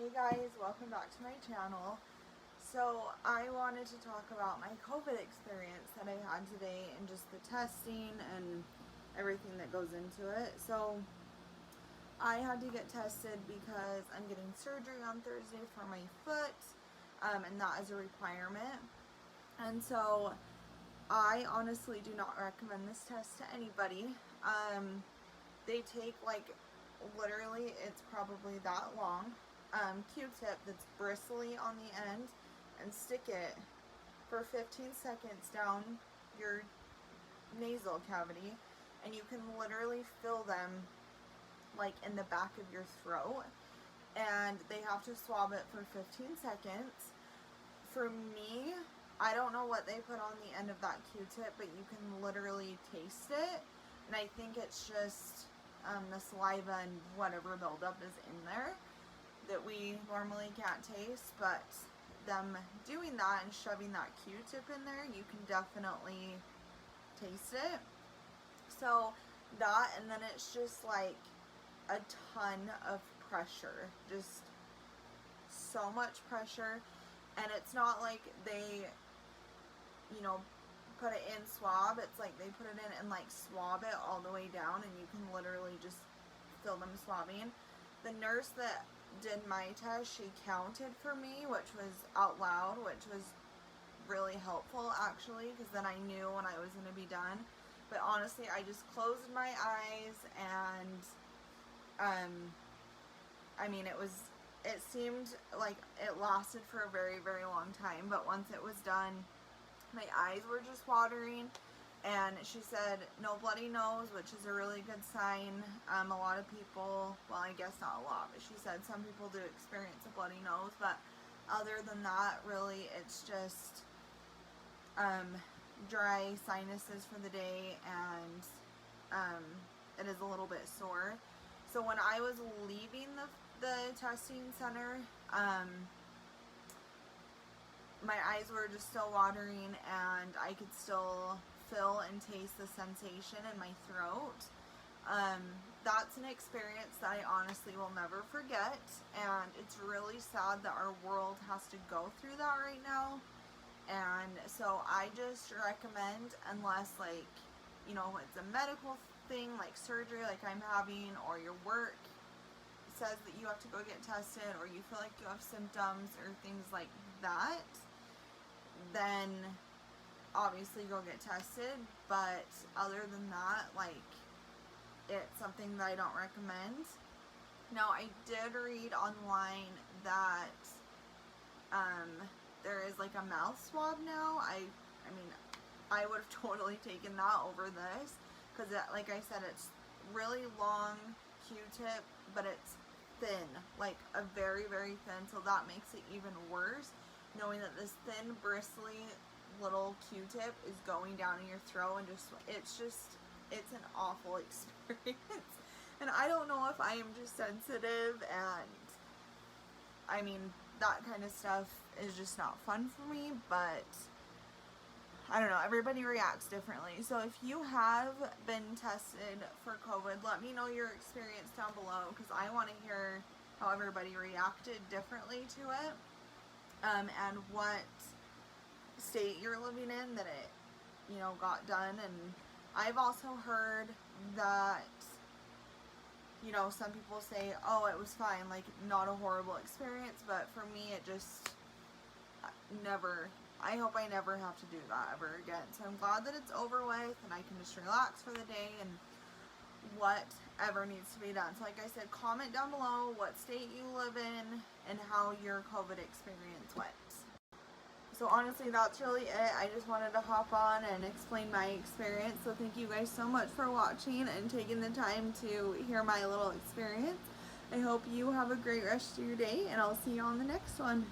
Hey guys, welcome back to my channel. So I wanted to talk about my COVID experience that I had today and just the testing and everything that goes into it. So I had to get tested because I'm getting surgery on Thursday for my foot, and that is a requirement. And so I honestly do not recommend this test to anybody. They take like literally, it's probably that long, Q-tip that's bristly on the end, and stick it for 15 seconds down your nasal cavity, and you can literally fill them like in the back of your throat, and they have to swab it for 15 seconds. For me, I don't know what they put on the end of that Q-tip, but you can literally taste it, and I think it's just the saliva and whatever buildup is in there that we normally can't taste. But them doing that and shoving that Q-tip in there, you can definitely taste it. So that, and then it's just like a ton of pressure, just so much pressure. And it's not like they, put it in swab. It's like they put it in and like swab it all the way down, and you can literally just feel them swabbing. The nurse that did my test, she counted for me, which was out loud, which was really helpful actually, because then I knew when I was going to be done. But honestly, I just closed my eyes, and it seemed like it lasted for a very, very long time, but once it was done, my eyes were just watering. And she said no bloody nose, which is a really good sign. A lot of people, well, I guess not a lot, but she said some people do experience a bloody nose, but other than that, really, it's just dry sinuses for the day, and it is a little bit sore. So when I was leaving the testing center, my eyes were just still watering, and I could still feel and taste the sensation in my throat. That's an experience that I honestly will never forget, and it's really sad that our world has to go through that right now. And so I just recommend, unless it's a medical thing like surgery like I'm having, or your work says that you have to go get tested, or you feel like you have symptoms or things like that, then obviously go get tested. But other than that, it's something that I don't recommend. Now, I did read online that there is like a mouth swab now. I would have totally taken that over this, because like I said, it's really long Q-tip, but it's thin, like a very, very thin, so that makes it even worse, knowing that this thin, bristly little Q-tip is going down in your throat, and it's an awful experience. And I don't know if I am just sensitive, and that kind of stuff is just not fun for me, but I don't know, everybody reacts differently. So if you have been tested for COVID, let me know your experience down below, because I want to hear how everybody reacted differently to it, and what state you're living in that it got done. And I've also heard that some people say, oh, it was fine, like not a horrible experience, but for me it just never, I hope I never have to do that ever again. So I'm glad that it's over with, and I can just relax for the day and whatever needs to be done. So like I said, comment down below what state you live in and how your COVID experience went. So honestly, that's really it. I just wanted to hop on and explain my experience. So thank you guys so much for watching and taking the time to hear my little experience. I hope you have a great rest of your day, and I'll see you on the next one.